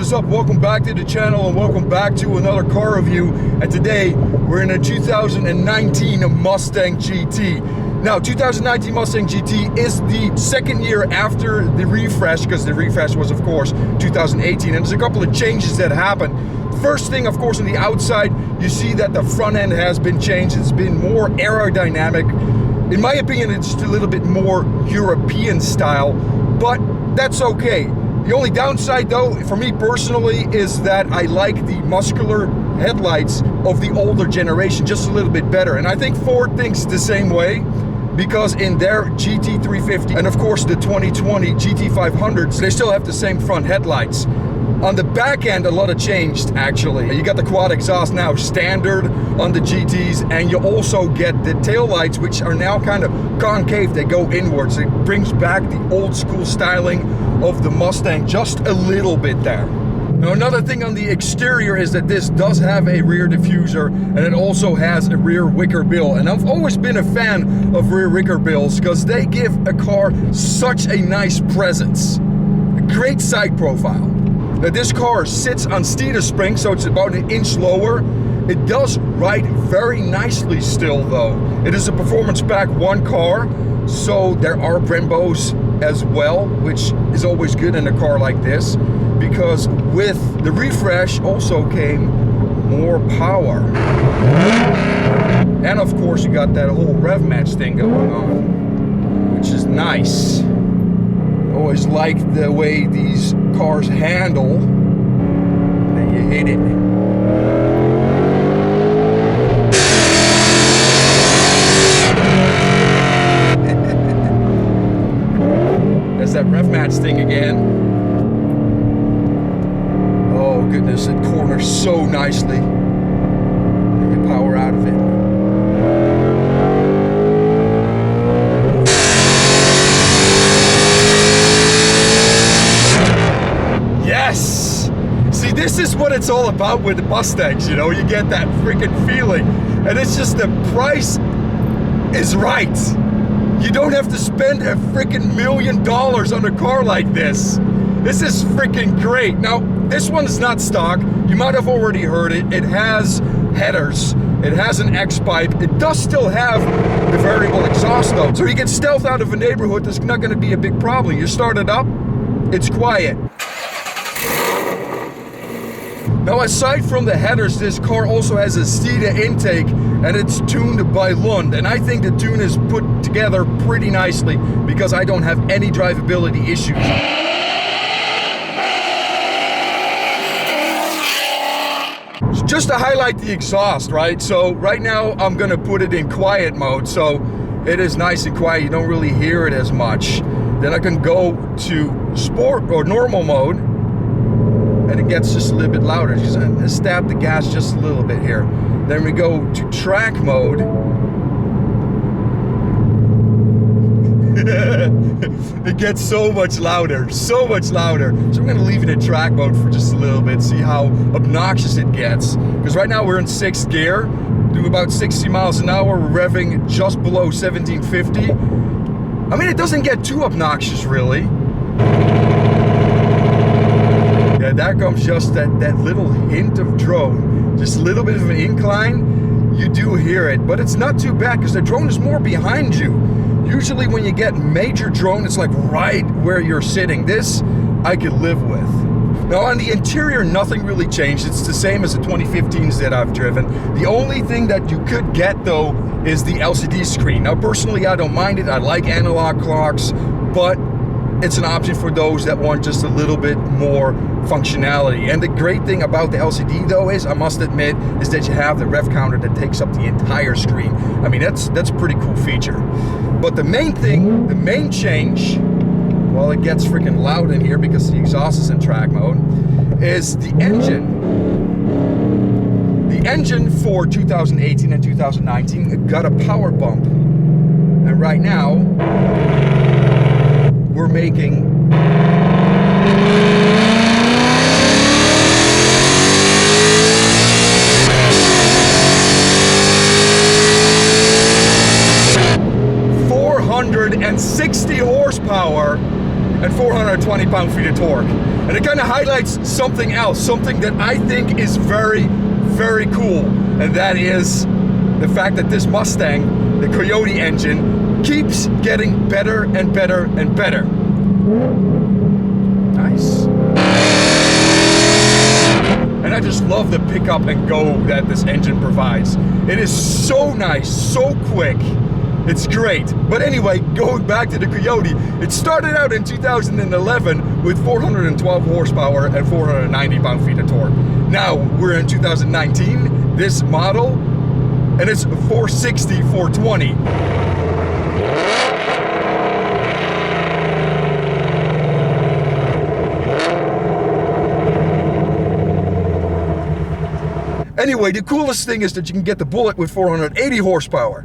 is up? Welcome back to the channel and welcome back to another car review. And today we're in a 2019 Mustang GT. Now 2019 Mustang GT is the second year after the refresh, because the refresh was of course 2018, and there's a couple of changes that happened. First thing, of course, on the outside you see that the front end has been changed. It's been more aerodynamic. In my opinion, it's a little bit more European style, but that's okay. The only downside though, for me personally, is that I like the muscular headlights of the older generation just a little bit better. And I think Ford thinks the same way, because in their GT350 and of course the 2020 GT500s, they still have the same front headlights. On the back end, a lot of changed actually. You got the quad exhaust now standard on the GTs, and you also get the tail lights, which are now kind of concave. They go inwards. It brings back the old school styling of the Mustang just a little bit there. Now, another thing on the exterior is that this does have a rear diffuser, and it also has a rear wicker bill. And I've always been a fan of rear wicker bills because they give a car such a nice presence. A great side profile. Now, this car sits on Steeder springs, so it's about an inch lower. It does ride very nicely still though. It is a performance pack 1 car, so there are Brembos as well, which is always good in a car like this, because with the refresh also came more power. And of course you got that whole rev match thing going on, which is nice. Always like the way these cars handle, and then you hit it. There's that rev match thing again. Oh goodness, it corners so nicely. You get power out of it. Yes! See, this is what it's all about with the Mustangs, you know? You get that freaking feeling. And it's just the price is right. You don't have to spend a freaking $1 million on a car like this. This is freaking great. Now, this one's not stock. You might have already heard it. It has headers. It has an X-pipe. It does still have the variable exhaust though. So you get stealth out of a neighborhood, that's not gonna be a big problem. You start it up, it's quiet. Now, aside from the headers, this car also has a Steeder intake, and it's tuned by Lund. And I think the tune is put together pretty nicely because I don't have any drivability issues. Just to highlight the exhaust, right? So right now I'm gonna put it in quiet mode, so it is nice and quiet. You don't really hear it as much. Then I can go to sport or normal mode, and it gets just a little bit louder. Just stab the gas just a little bit here. Then we go to track mode. It gets so much louder, so much louder. So I'm gonna leave it in track mode for just a little bit, see how obnoxious it gets. Because right now we're in 6th gear, doing about 60 miles an hour. We're revving just below 1750. I mean, it doesn't get too obnoxious really. Yeah, there comes just that little hint of drone. Just a little bit of an incline. You do hear it, but it's not too bad because the drone is more behind you. Usually when you get major drone, it's like right where you're sitting. This, I could live with. Now on the interior, nothing really changed. It's the same as the 2015s that I've driven. The only thing that you could get though is the LCD screen. Now personally, I don't mind it. I like analog clocks, but it's an option for those that want just a little bit more functionality. And the great thing about the LCD though is, I must admit, is that you have the rev counter that takes up the entire screen. I mean, that's a pretty cool feature. But the main thing, the main change, well, it gets freaking loud in here because the exhaust is in track mode, is the engine. The engine for 2018 and 2019 got a power bump. And right now, we're making 460 horsepower and 400 420 pound-feet of torque. And it kind of highlights something else, something that I think is very, very cool. And that is the fact that this Mustang, the Coyote engine, keeps getting better and better and better. Nice. And I just love the pickup and go that this engine provides. It is so nice, so quick. It's great. But anyway, going back to the Coyote, it started out in 2011 with 412 horsepower and 490 pound-feet of torque. Now we're in 2019, this model, and it's 460, 420. Anyway, the coolest thing is that you can get the Bullet with 480 horsepower.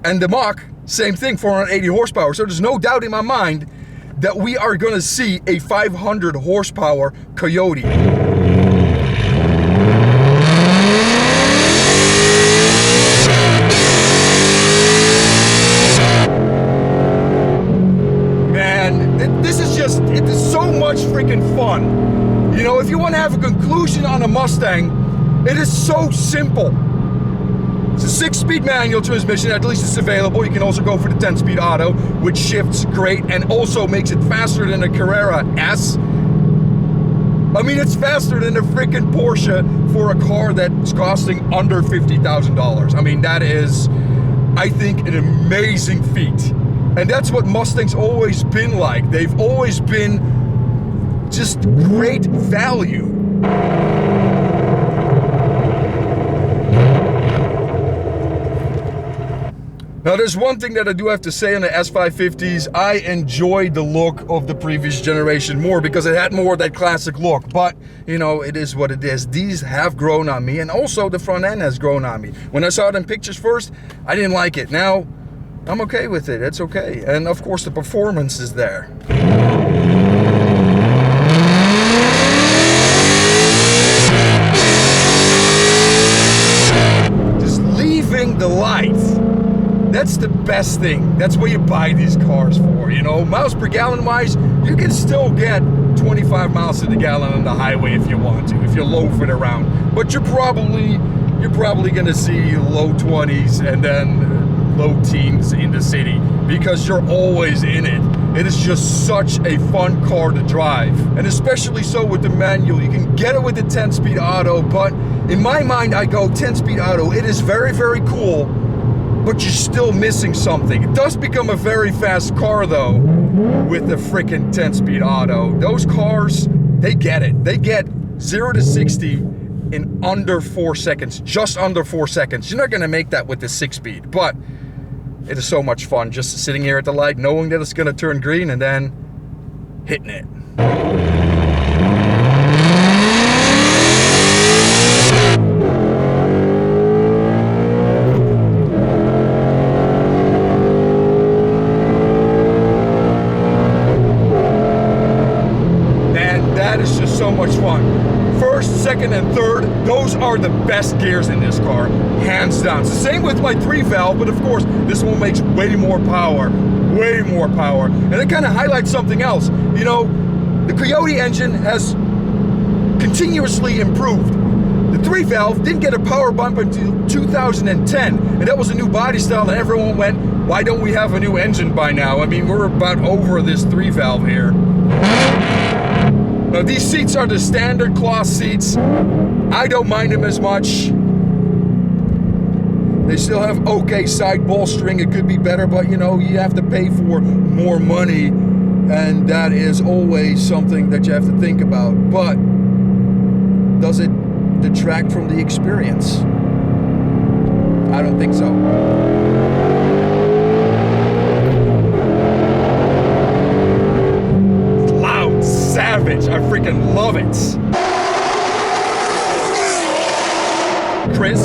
And the Mach, same thing, 480 horsepower. So there's no doubt in my mind that we are going to see a 500 horsepower Coyote. Man, this is just, it is so much freaking fun. You know, if you want to have a conclusion on a Mustang, it is so simple. It's a 6-speed manual transmission, at least it's available. You can also go for the 10-speed auto, which shifts great and also makes it faster than a Carrera S. I mean, it's faster than a freaking Porsche for a car that's costing under $50,000. I mean, that is, I think, an amazing feat. And that's what Mustang's always been like. They've always been just great value. Now there's one thing that I do have to say on the S550s. I enjoyed the look of the previous generation more because it had more of that classic look. But, you know, it is what it is. These have grown on me, and also the front end has grown on me. When I saw it in pictures first, I didn't like it. Now, I'm okay with it. It's okay. And of course the performance is there. Just leaving the light. That's the best thing. That's what you buy these cars for, you know. Miles per gallon wise, you can still get 25 miles to the gallon on the highway if you want to, if you loaf it around. But you're probably gonna see low 20s and then low teens in the city because you're always in it. It is just such a fun car to drive. And especially so with the manual. You can get it with the 10-speed auto, but in my mind I go 10-speed auto. It is very, very cool, but you're still missing something. It does become a very fast car though with the freaking 10-speed auto. Those cars, they get it. They get 0 to 60 in under 4 seconds, just under 4 seconds. You're not gonna make that with the 6-speed, but it is so much fun just sitting here at the light, knowing that it's gonna turn green and then hitting it. So much fun. First, second, and third, those are the best gears in this car, hands down. It's the same with my 3-valve, but of course, this one makes way more power. And it kind of highlights something else. You know, the Coyote engine has continuously improved. The 3-valve didn't get a power bump until 2010, and that was a new body style, and everyone went, why don't we have a new engine by now? I mean, we're about over this 3-valve here. Now these seats are the standard cloth seats. I don't mind them as much. They still have okay side bolstering. It could be better, but you know, you have to pay for more money, and that is always something that you have to think about. But does it detract from the experience? I don't think so. Savage. I freaking love it. Chris,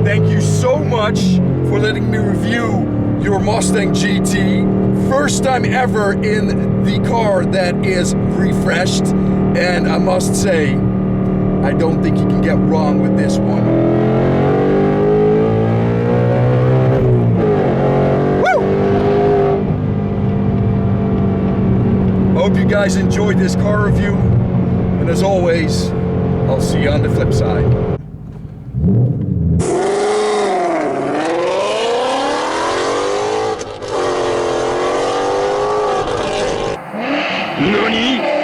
thank you so much for letting me review your Mustang GT. First time ever in the car that is refreshed, and I must say, I don't think you can get wrong with this one. Hope you you guys enjoyed this car review. And as always, I'll see you on the flip side. NANI?!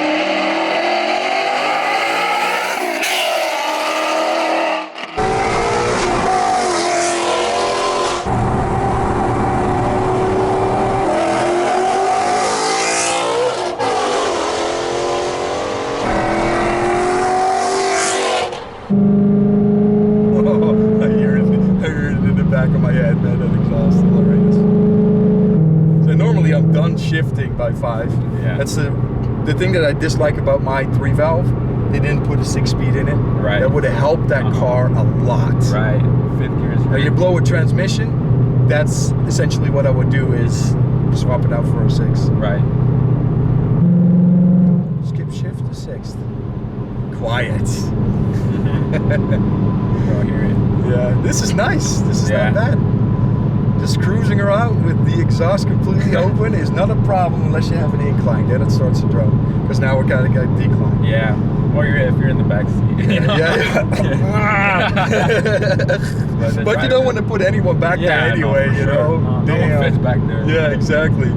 Back of my head, man, that exhaust is hilarious. So normally I'm done shifting by 5. Yeah. That's the thing that I dislike about my 3-valve. They didn't put a 6-speed in it. Right. That would have helped that car a lot. Right. 5th gear is Now you blow a transmission, that's essentially what I would do is swap it out for a 6. Right. Skip shift to 6th. Quiet. I'll hear it. Yeah, this is nice. This is Yeah. not bad. Just cruising around with the exhaust completely open is not a problem unless you have an incline. Then it starts to drone. Because now we're kind of got decline. Yeah. Or if you're in the back seat. You know? But you don't want to put anyone back there anyway, no, you know? No one fits back there. Yeah, exactly.